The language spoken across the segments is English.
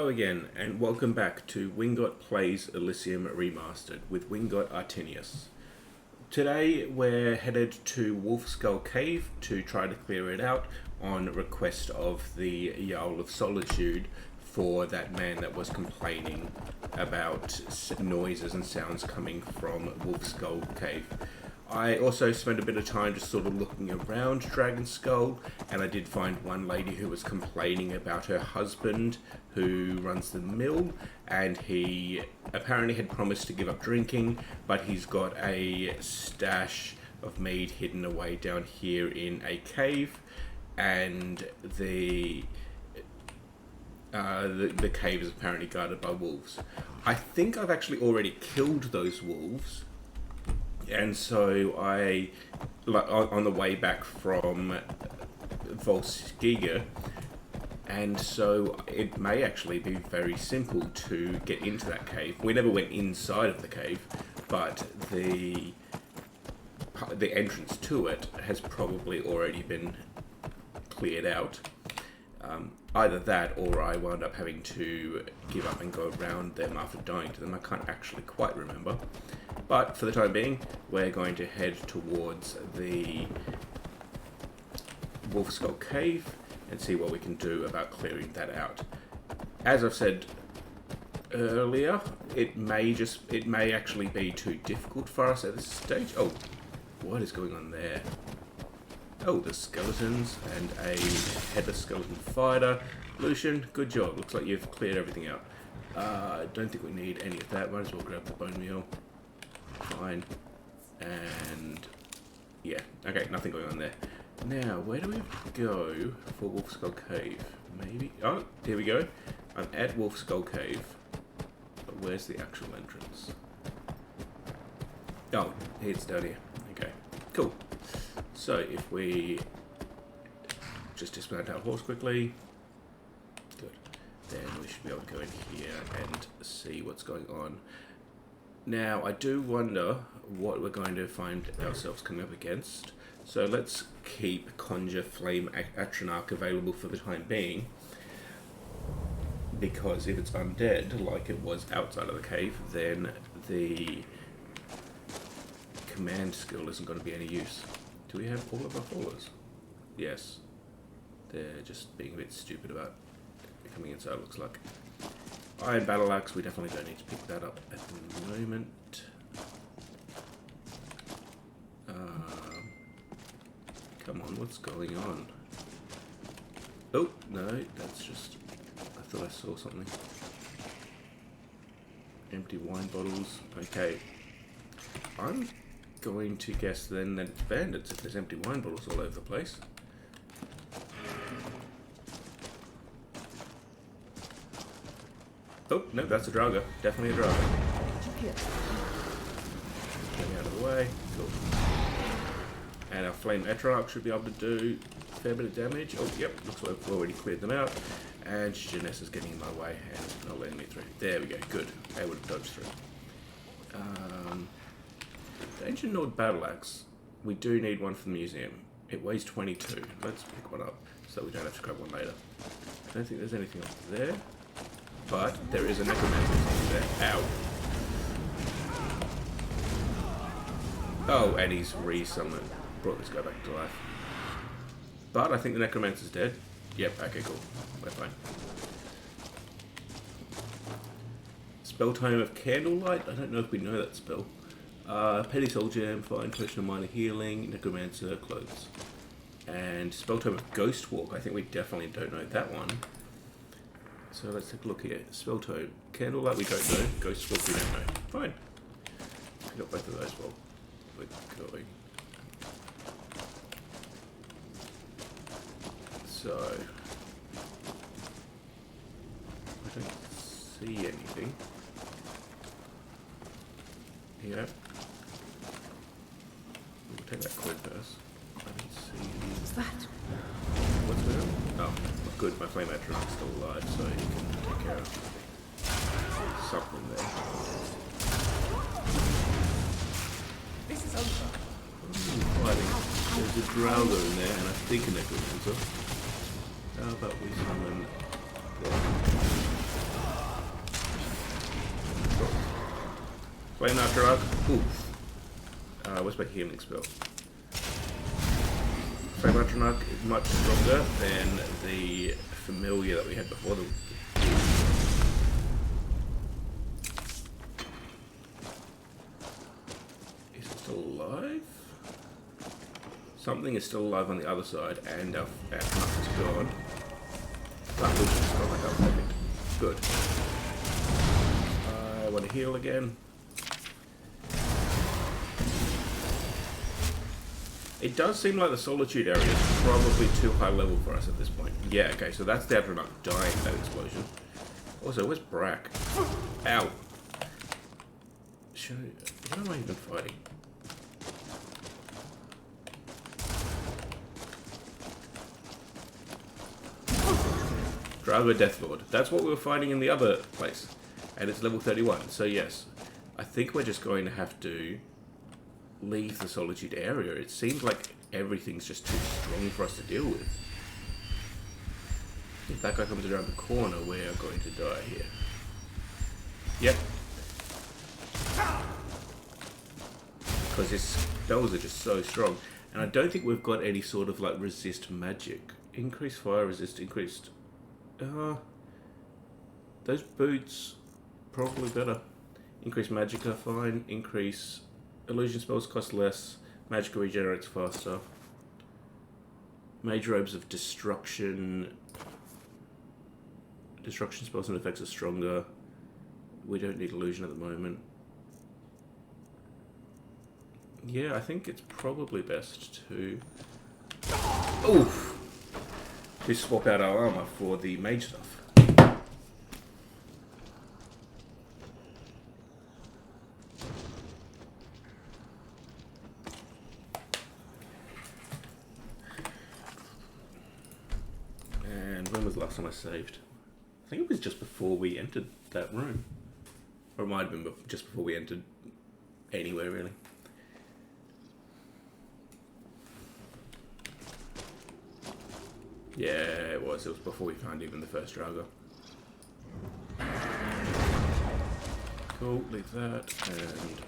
Hello again, and welcome back to Wingot Plays Elysium Remastered with Wingot Artenius. Today we're headed to Wolfskull Cave to try to clear it out on request of the Jarl of Solitude for that man that was complaining about noises and sounds coming from Wolfskull Cave. I also spent a bit of time just sort of looking around Dragonskull, and I did find one lady who was complaining about her husband who runs the mill, and he apparently had promised to give up drinking, but he's got a stash of mead hidden away down here in a cave, and the cave is apparently guarded by wolves. I think I've actually already killed those wolves. And so I, on the way back from Wolfskull, and so it may actually be very simple to get into that cave. We never went inside of the cave, but the entrance to it has probably already been cleared out. Either that, or I wound up having to give up and go around them after dying to them. I can't actually quite remember. But for the time being, we're going to head towards the Wolfskull Cave and see what we can do about clearing that out. As I've said earlier, it may actually be too difficult for us at this stage. Oh, what is going on there? Oh, the skeletons and a headless skeleton fighter. Lucian, good job. Looks like you've cleared everything out. Don't think we need any of that. Might as well grab the bone meal. Fine. And yeah, okay, nothing going on there. Now, where do we go for Wolfskull Cave? Maybe. Oh, here we go. I'm at Wolfskull Cave. But where's the actual entrance? Oh, it's down here. Okay, cool. So if we just dismount our horse quickly, good. Then we should be able to go in here and see what's going on. Now, I do wonder what we're going to find ourselves coming up against. So let's keep Conjure Flame Atronach available for the time being. Because if it's undead, like it was outside of the cave, then the command skill isn't going to be any use. Do we have all of our followers? Yes. They're just being a bit stupid about coming inside, looks like. Iron Battle Axe, we definitely don't need to pick that up at the moment. Come on, what's going on? Oh, no, that's just... I thought I saw something. Empty wine bottles. Okay. I'm going to guess then that it's bandits if there's empty wine bottles all over the place. Oh, no, that's a Draugr. Definitely a Draugr. Getting out of the way. Cool. And our Flame Atronach should be able to do a fair bit of damage. Oh, yep, looks like we've already cleared them out. And Janessa is getting in my way and not letting me through. There we go, good. Able to dodge through. The Ancient Nord Battle Axe. We do need one for the museum. It weighs 22. Let's pick one up so we don't have to grab one later. I don't think there's anything up there. But there is a necromancer there. Ow. Oh, and he's re-summoned. Brought this guy back to life. But I think the necromancer's dead. Yep, okay, cool. We're fine. Spell Tome of Candlelight. I don't know if we know that spell. Petty Soul Gem, Fine Potion of Minor Healing, Necromancer, Clothes. And Spell Tome of Ghost Walk. I think we definitely don't know that one. So let's take a look here. Spell Tome. Candlelight we don't know. Ghost Walk we don't know. Fine. I got both of those while we're going. So I don't see anything. Here. We'll take that quid first. I don't see any. What's that? What's going on? Oh, good. My Flame Atronach's still alive, so he can take care of something there. This is over. Fighting. There's a Draugr in there, and I think a Necromancer. How about we summon there? Flame after arc. Oof. What's my healing spell? Flame after arc is much stronger than the familiar that we had before. Is it still alive? Something is still alive on the other side, and our knuff is gone. But we just got that perfect. Good. I want to heal again. It does seem like the Solitude area is probably too high level for us at this point. Yeah, okay, so that's the Adrenaline dying in that explosion. Also, where's Brack? Ow! What am I even fighting? Drago Deathlord. That's what we were fighting in the other place. And it's level 31. So yes, I think we're just going to have to leave the Solitude area. It seems like everything's just too strong for us to deal with. If that guy comes around the corner, we're going to die here. Yep. Because his spells are just so strong. And I don't think we've got any sort of like resist magic. Increased fire resist, increased... those boots, probably better. Increase magicka, fine. Increase illusion spells cost less. Magicka regenerates faster. Mage robes of destruction. Destruction spells and effects are stronger. We don't need illusion at the moment. Yeah, I think it's probably best to... Oof! To swap out our armor for the mage stuff. And when was the last time I saved? I think it was just before we entered that room. Or it might have been just before we entered anywhere, really. Yeah, it was. It was before we found even the first Drago. Cool, leave that, and...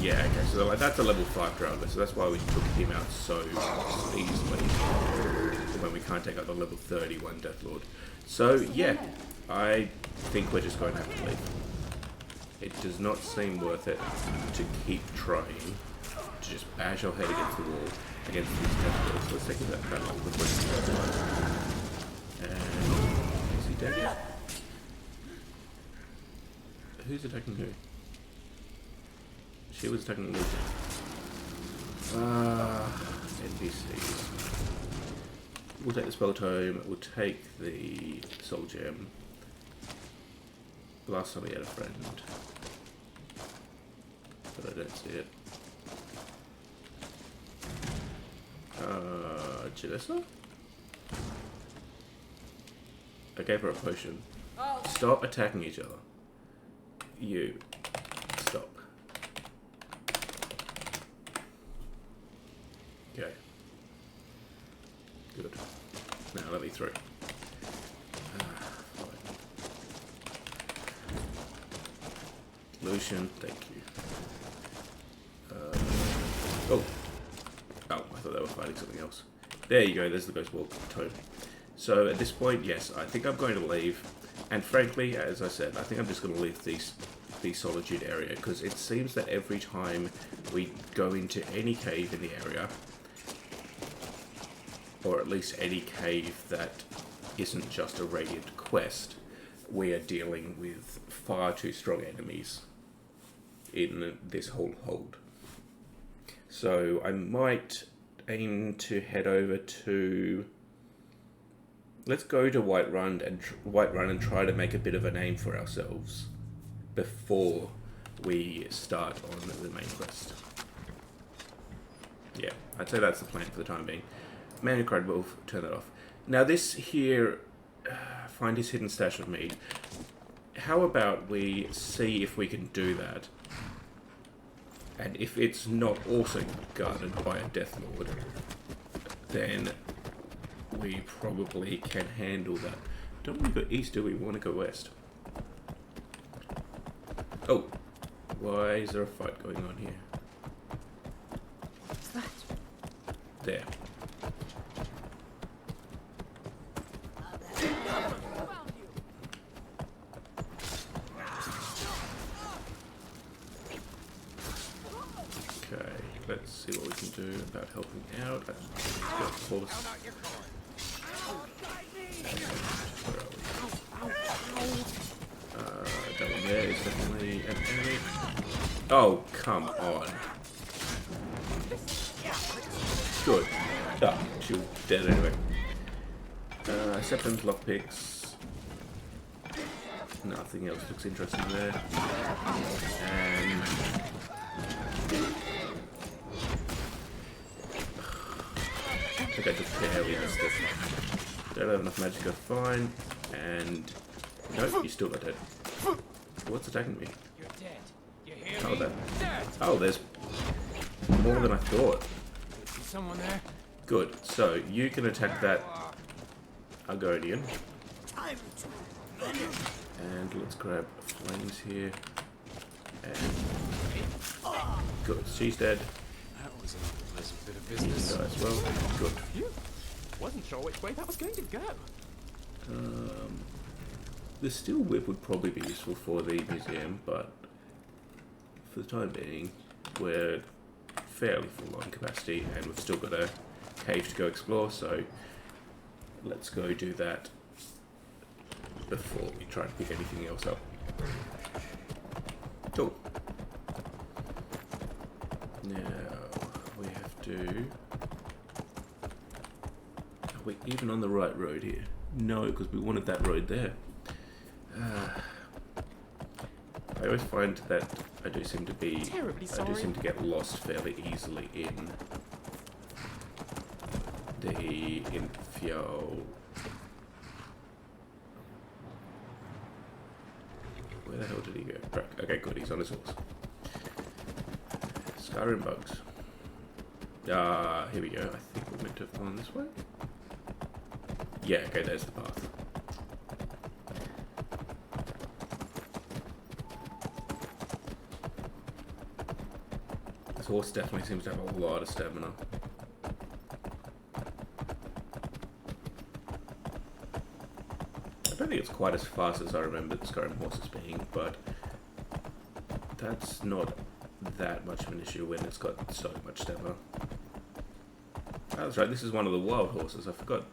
Yeah, okay, so like, that's a level 5 Drago, so that's why we took him out so easily. When we can't take out the level 31 Deathlord. So, yeah, I think we're just going to have to leave. It does not seem worth it to keep trying to just bash our head against the wall against these Deathlords. So let's take that back up before. And is he dead yet? Who's attacking who? She was attacking Luke. NPCs. We'll take the Spell Tome, we'll take the Soul Gem. Last time we had a friend. But I don't see it. Jalissa? I gave her a potion. Stop attacking each other. You. Stop. Okay. Good. Now let me through. Lucian, thank you. Oh, I thought they were fighting something else. There you go, there's the Ghost Walk Tome. So at this point, yes, I think I'm going to leave. And frankly, as I said, I think I'm just going to leave the Solitude area, because it seems that every time we go into any cave in the area, or at least any cave that isn't just a Radiant quest, we are dealing with far too strong enemies in this whole hold. So I might aim to head over to... Let's go to Whiterun and try to make a bit of a name for ourselves before we start on the main quest. Yeah, I'd say that's the plan for the time being. Man who cried wolf, turn that off. Now this here, find his hidden stash of mead. How about we see if we can do that? And if it's not also guarded by a Deathlord, then we probably can handle that. Don't want to go east, do we? We want to go west. Oh, why is there a fight going on here? What's that? There. Okay, let's see what we can do about helping out. Of course. That one there is definitely an enemy. Oh, come on. Good. Ah, she was dead anyway. Septums, lockpicks. Nothing else looks interesting there. And I think I just barely missed it. Don't have enough magic to fine. And nope, you still got dead. What's attacking me? You're dead. You hear Oh, me? that. Dead. Oh, there's more than I thought. Is someone there? Good. So you can attack that Argonian. And let's grab flames here. And good. She's dead. That was an unpleasant bit of business. You as well. Good. Phew. Wasn't sure which way that was going to go. The steel whip would probably be useful for the museum, but for the time being, we're fairly full on capacity, and we've still got a cave to go explore. So let's go do that before we try and pick anything else up. Cool. Now we have to. Are we even on the right road here? No, because we wanted that road there. I always find that I do seem to get lost fairly easily in the Imperial. Where the hell did he go? Right, okay, good. He's on his horse. Skyrim bugs. Here we go. I think we're meant to have gone this way. Yeah, okay, there's the path. This horse definitely seems to have a lot of stamina. I don't think it's quite as fast as I remember the Skyrim horses being, but that's not that much of an issue when it's got so much stamina. Oh, that's right, this is one of the wild horses. I forgot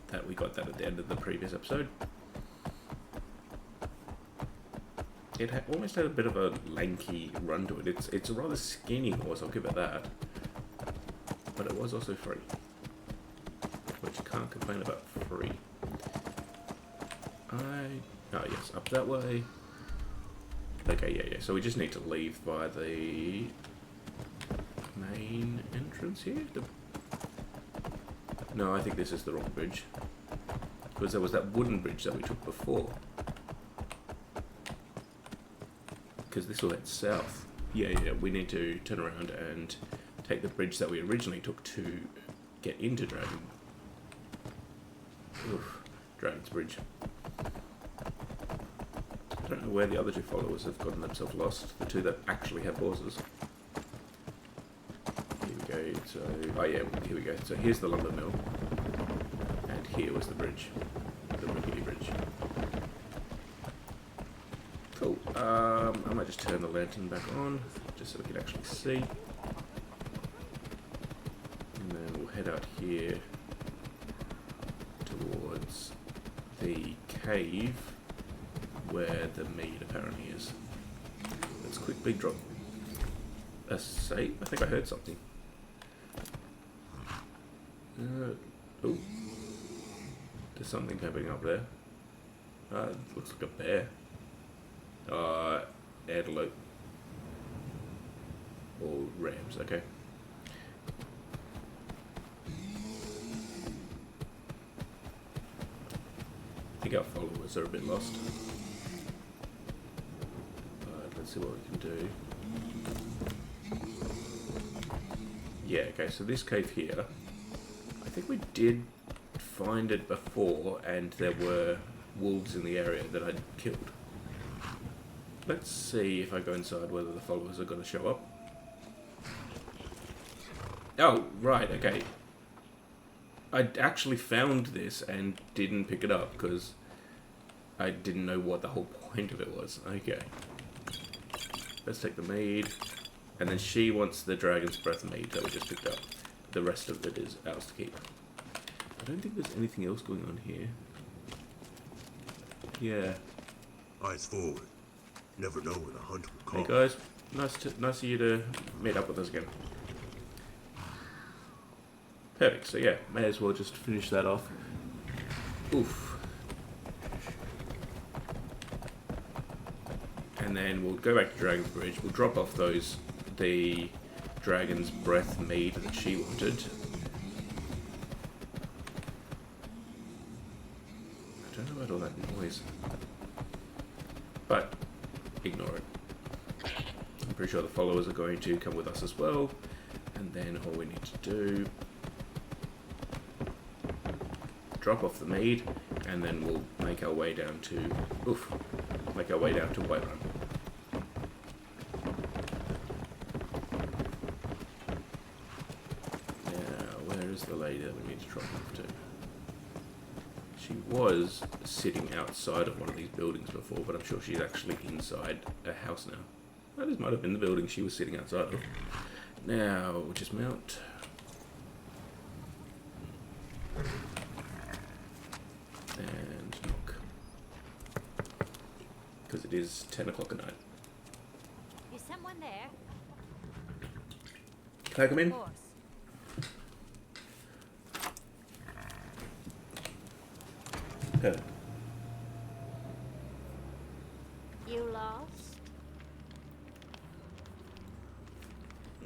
that we got that at the end of the previous episode. It almost had a bit of a lanky run to it. It's a rather skinny horse, I'll give it that. But it was also free. Which you can't complain about free. Oh yes, up that way. Okay, yeah. So we just need to leave by the main entrance here. No, I think this is the wrong bridge. Because there was that wooden bridge that we took before. Because this will head south. Yeah, we need to turn around and take the bridge that we originally took to get into Dragon's Bridge. I don't know where the other two followers have gotten themselves lost. The two that actually have horses. Here we go. So, here we go. So here's the lumber mill. And here was the bridge. The rickety bridge. Cool. I might just turn the lantern back on, just so we can actually see. And then we'll head out here towards the cave where the mead apparently is. Let's quickly drop a save. I think I heard something. Oh. There's something happening up there. Looks like a bear. Antelope. Or rams, okay. I think our followers are a bit lost. Let's see what we can do. Yeah, okay, so this cave here, I think we did find it before, and there were wolves in the area that I'd killed. let's see if I go inside whether the followers are going to show up. Oh, right, okay. I actually found this and didn't pick it up because I didn't know what the whole point of it was. Okay. Let's take the mead. And then she wants the Dragon's Breath mead that we just picked up. The rest of it is ours to keep. I don't think there's anything else going on here. Yeah. Eyes forward. Never know when a hunt will call. Hey guys, nice of you to meet up with us again. Perfect, so yeah, may as well just finish that off. Oof. And then we'll go back to Dragon's Bridge, we'll drop off the Dragon's Breath mead that she wanted. I don't know about all that noise. But, ignore it. I'm pretty sure the followers are going to come with us as well. And then all we need to do... drop off the mead, and then we'll make our way down to Whiterun. Now, where is the lady that we need to drop off to? She was sitting outside of one of these buildings before, but I'm sure she's actually inside a house now. Well, this might have been the building she was sitting outside of. Now, we'll just mount. And knock. Because it is 10 o'clock at night. Is someone there? Can I come in? Horse. Perfect. You lost?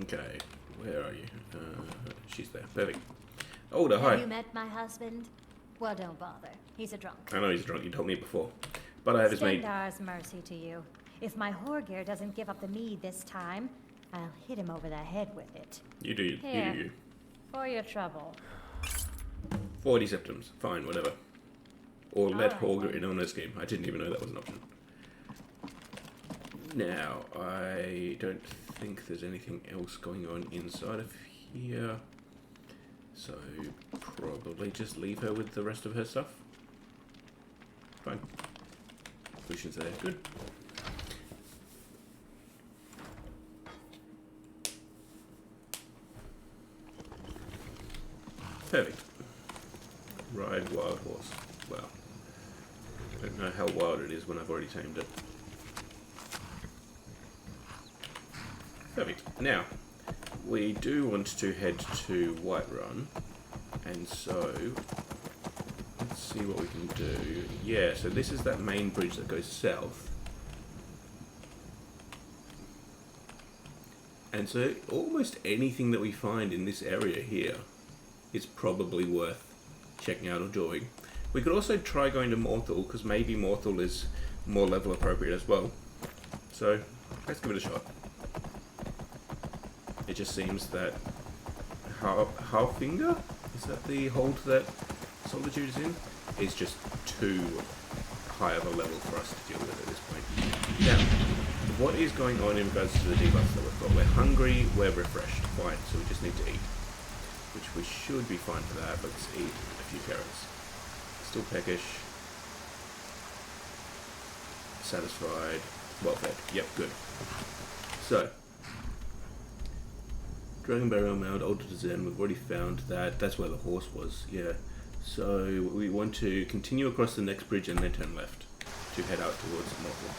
Okay, where are you? She's there. Perfect. Older, hi. Have you met my husband? Well, don't bother. He's a drunk. I know he's drunk, you told me before. But I have his maid. Stendar's mercy to you. If my Horgir doesn't give up the mead this time, I'll hit him over the head with it. You do Here. you. For your trouble. 40 septums. Fine, whatever. Or let Alright, Holger then. in on this game. I didn't even know that was an option. Now, I don't think there's anything else going on inside of here. So, probably just leave her with the rest of her stuff. Fine. Cushions there. Good. Perfect. Ride wild horse. Wow. I don't know how wild it is when I've already tamed it. Perfect. Now, we do want to head to Whiterun, and so let's see what we can do. Yeah, so this is that main bridge that goes south. And so almost anything that we find in this area here is probably worth checking out or doing. We could also try going to Morthal, because maybe Morthal is more level appropriate as well. So, let's give it a shot. It just seems that Haafingar, is that the hold that Solitude is in? Is just too high of a level for us to deal with at this point. Now, what is going on in regards to the debuffs that we've got? We're hungry, we're refreshed. Fine, so we just need to eat. Which we should be fine for that. Let's eat a few carrots. Still peckish. Satisfied. Well fed. Yep, good. So, Dragon Burial Mound, Altar to Zen, we've already found that. That's where the horse was, yeah. So, we want to continue across the next bridge and then turn left to head out towards Morthal.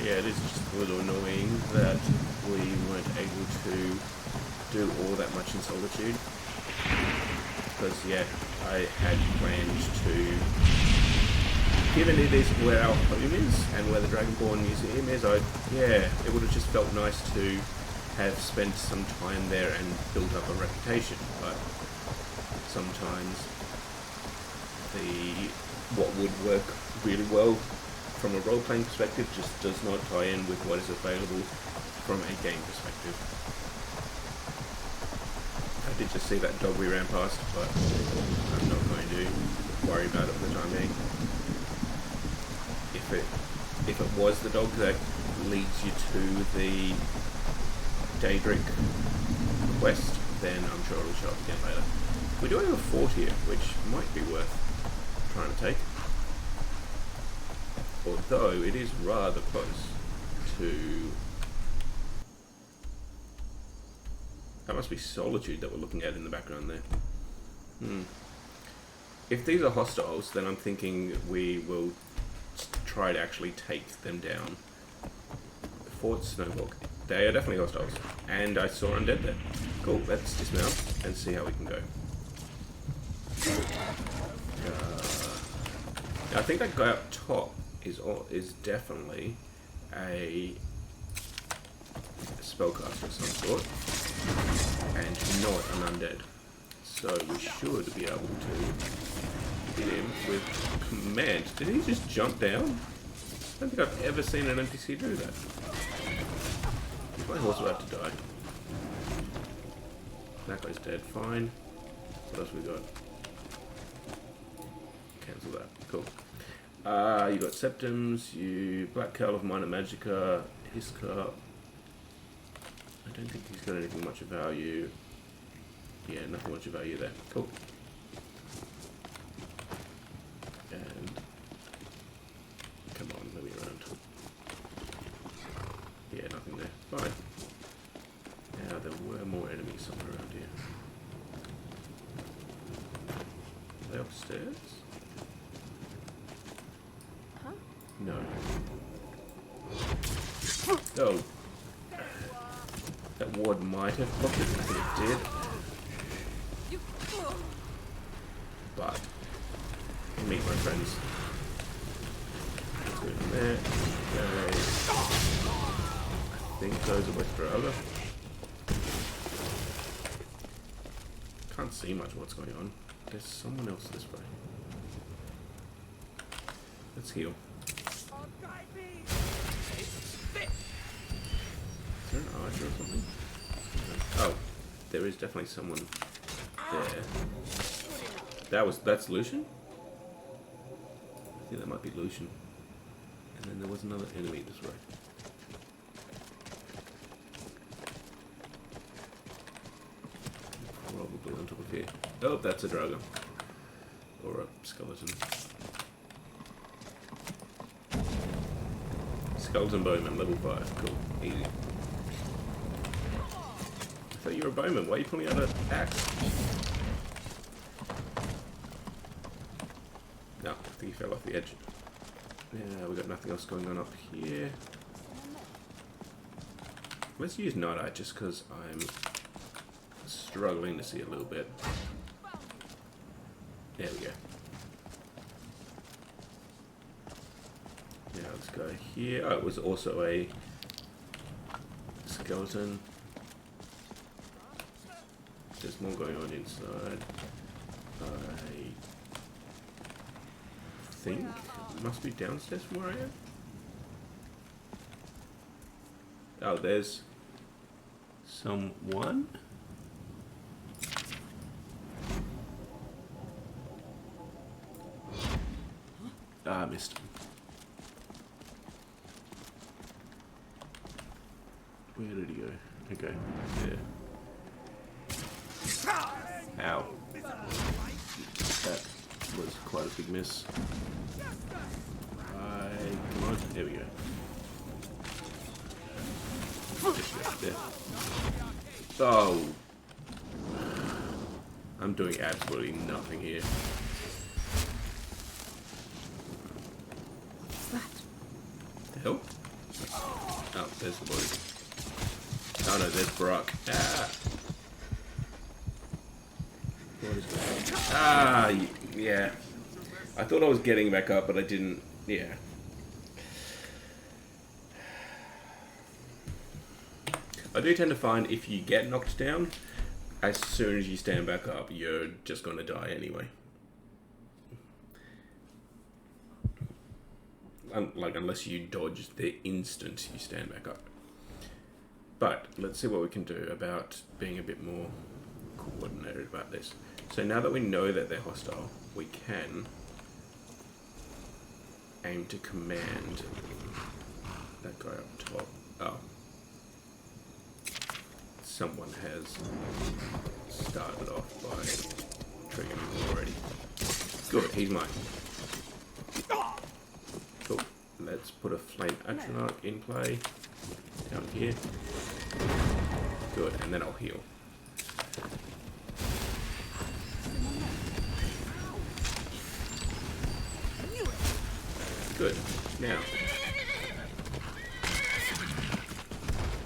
Yeah, it is just a little annoying that we weren't able to do all that much in Solitude. Because, yeah, I had planned to, given it is where our home is and where the Dragonborn Museum is, it would have just felt nice to have spent some time there and built up a reputation. But sometimes what would work really well from a role-playing perspective just does not tie in with what is available from a game perspective. did just see that dog we ran past, but I'm not going to worry about it for the time being. If it was the dog that leads you to the Daedric quest, then I'm sure it'll show up again later. We do have a fort here, which might be worth trying to take. Although it is rather close to... That must be Solitude that we're looking at in the background there. If these are hostiles, then I'm thinking we will try to actually take them down. Fort Snowhawk. They are definitely hostiles. And I saw undead there. Cool, let's dismount and see how we can go. I think that guy up top is definitely a spellcaster of some sort. And not an undead. So we should be able to hit him with command. Did he just jump down? I don't think I've ever seen an NPC do that. My horse about to die. That guy's dead. Fine. What else we got? Cancel that. Cool. You got Septums, you Black Cowl of Minor Magicka, Hiska. I don't think he's got anything much of value. Yeah, nothing much of value there. Cool. And come on, let me around. Yeah, nothing there. Fine. Now there were more enemies somewhere around here. Are they upstairs? Huh? No. Oh. That ward might have blocked it, I think it did. But meet my friends. Let's go in there. Okay. I think those are with Draga. Can't see much what's going on. There's someone else this way. Let's heal. Is there an archer or something? Oh, there is definitely someone there. That's Lucian? I think that might be Lucian. And then there was another enemy this way. Probably on top of here. Oh, that's a dragon. Or a skeleton. Skeleton bowman, level 5. Cool. Easy. I thought you were a bowman. Why are you pulling out an axe? No, I think he fell off the edge. Yeah, we got nothing else going on up here. Let's use Night Eye just because I'm struggling to see a little bit. There we go. Now let's go here. Oh, it was also a skeleton. There's more going on inside. I think it must be downstairs from where I am. Oh, there's someone. Ah, I missed. Where did he go? Okay, there. Ow. That was quite a big miss. Come on, there we go. There. Oh! I'm doing absolutely nothing here. What the hell? Oh, there's the body. Oh no, there's Brock. Ah! What is going on? Ah, yeah. I thought I was getting back up, but I didn't. Yeah. I do tend to find if you get knocked down, as soon as you stand back up, you're just going to die anyway. Like, unless you dodge the instant you stand back up. But let's see what we can do about being a bit more coordinated about this. So now that we know that they're hostile, we can aim to command that guy up top. Oh. Someone has started off by triggering him already. Good, he's mine. Cool. Let's put a flame atronach in play down here. Good, and then I'll heal. Good. Now,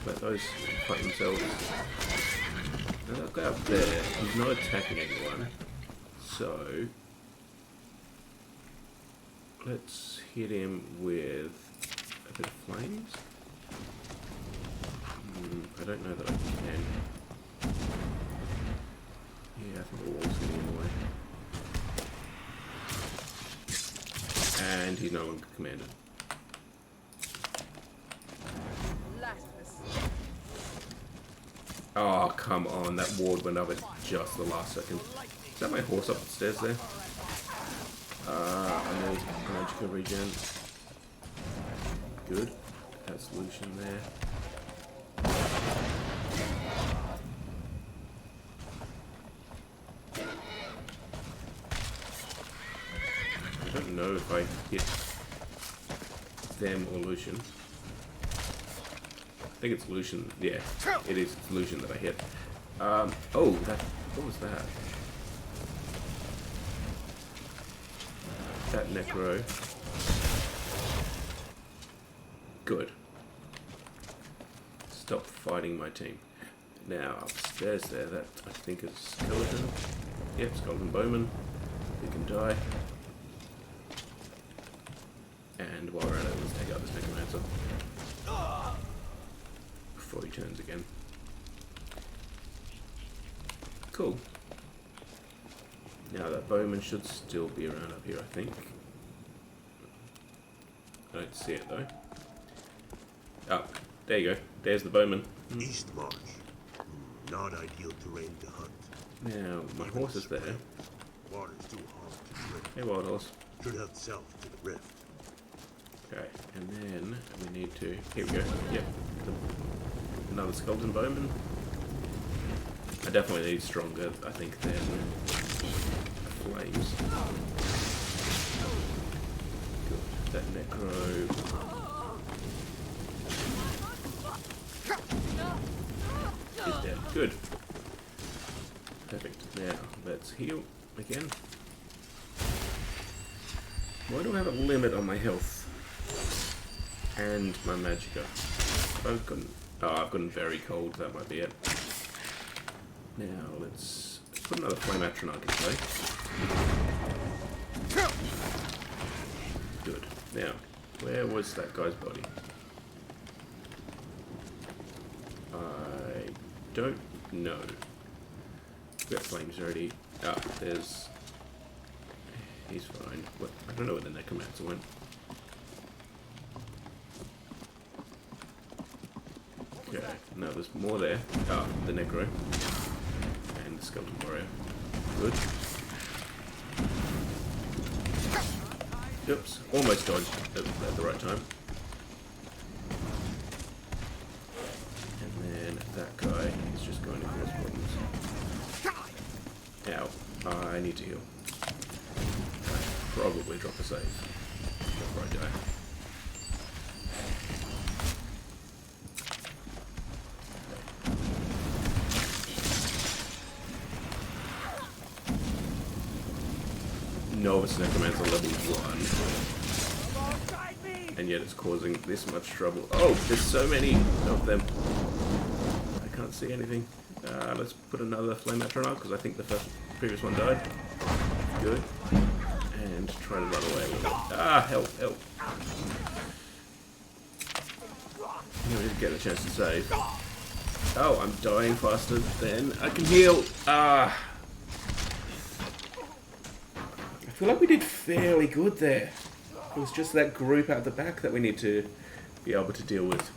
let those fight themselves. Now that guy up there, he's not attacking anyone, so let's hit him with a bit of flames. I don't know that I can. Yeah, I think the wall's getting in the way. And he's no longer commanded. Oh, come on. That ward went up at just the last second. Is that my horse up the stairs there? I need magical regen. Good. That's solution there. I don't know if I hit them or Lucian. I think it's Lucian. Yeah, it is Lucian that I hit. Oh, that. What was that? That necro. Good. Stop fighting my team. Now upstairs there, that I think is skeleton. Yep, skeleton bowman. He can die. And while we're at it, let's take out this necromancer before he turns again. Cool. Now that bowman should still be around up here, I think. I don't see it though. Oh, there you go. There's the bowman. East march. Not ideal terrain to hunt. Now, my horse is there. Water's too hard to drink. Hey, wild horse. Should head south to the rift. Okay, and then we need to... Here we go. Yep. Another skeleton bowman. I definitely need stronger, I think, than flames. Good. That necro... is dead. Good. Perfect. Now, let's heal again. Why do I have a limit on my health? And my magicka. I've gotten very cold, that might be it. Now, let's put another flame atronach in play. Good. Now, where was that guy's body? I don't know. We've got flames already. Ah, there's... He's fine. What? I don't know where the necromancer went. Okay, no, there's more there. Ah, the necro. And the skeleton warrior. Good. Oops, almost dodged at the right time. And then that guy is just going to cause problems. Ow, I need to heal. Probably drop a save before I die. Novice Necromancer level 1. And yet it's causing this much trouble. Oh, there's so many of them. I can't see anything. Let's put another Flame Atronach, because I think the previous one died. Good. And try to run away a little bit. Ah, help, help. I didn't get a chance to save. Oh, I'm dying faster than I can heal. Ah. I feel like we did fairly good there. It was just that group out the back that we need to be able to deal with.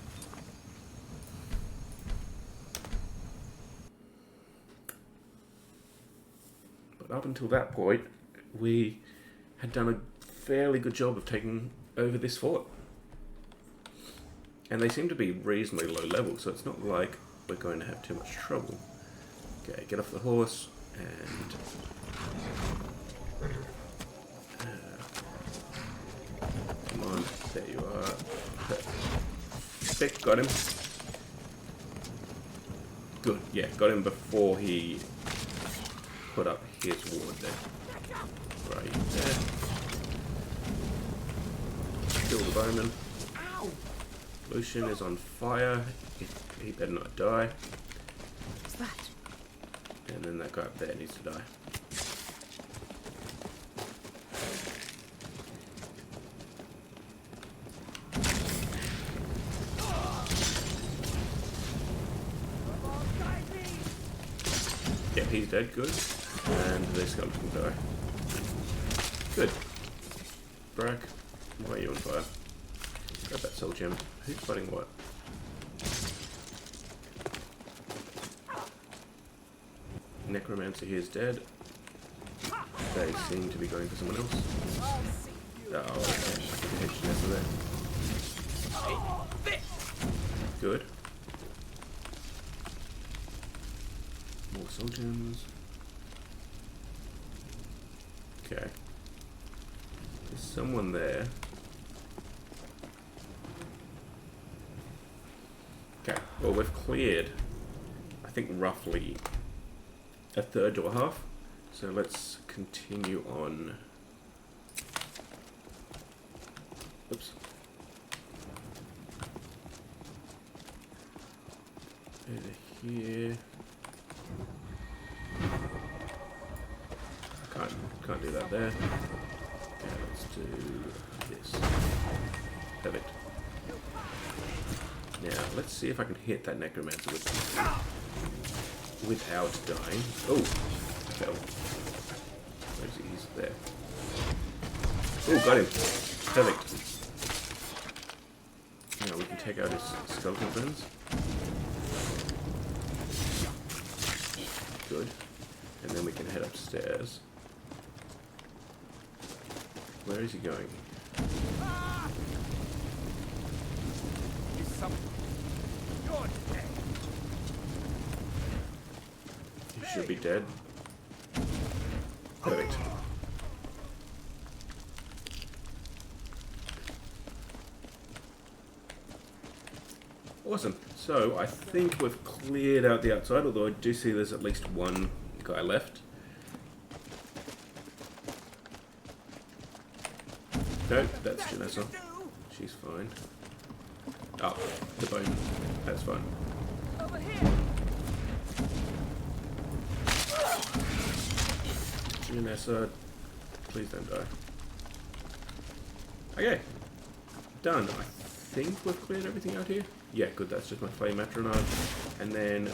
up until that point, we had done a fairly good job of taking over this fort. And they seem to be reasonably low level, so it's not like we're going to have too much trouble. Okay, get off the horse, and... come on, there you are. Perfect, got him. Good, yeah, got him before he put up his ward there. Right there. Kill the bowman. Lucian is on fire. He better not die. What's that? And then that guy up there needs to die. Yeah, he's dead. Good. And this skeleton can die. Good. Brack, why are you on fire? Grab that soul gem. Who's fighting what? Necromancer here is dead. They seem to be going for someone else. Oh, okay. I there. Good. More soul gems. Okay. There's someone there. Okay, well we've cleared, I think, roughly a third to a half. So let's continue on. Oops. Over here. Can't do that there. Okay, let's do this. Perfect. Now, let's see if I can hit that necromancer without dying. Oh, fell. Where is he? He's there. Oh, got him. Perfect. Now we can take out his skeleton friends. Good. And then we can head upstairs. Where is he going? He should be dead. Perfect. Awesome. So I think we've cleared out the outside, although I do see there's at least one guy left. No, that's Janessa. She's fine. Oh, the bone. That's fine. Over here. Janessa, please don't die. Okay. Done. I think we've cleared everything out here. Yeah, good, that's just my flame matronade. And then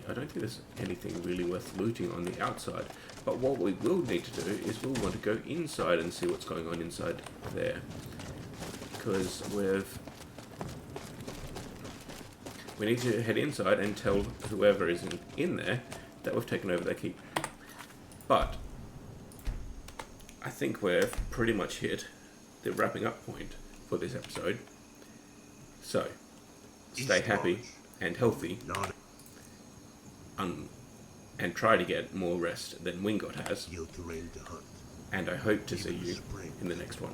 I don't think there's anything really worth looting on the outside. But what we will need to do is we'll want to go inside and see what's going on inside there. Because we need to head inside and tell whoever is in there that we've taken over their keep. But I think we've pretty much hit the wrapping up point for this episode. So, stay happy and healthy, and try to get more rest than Wingot has. And I hope to see you in the next one.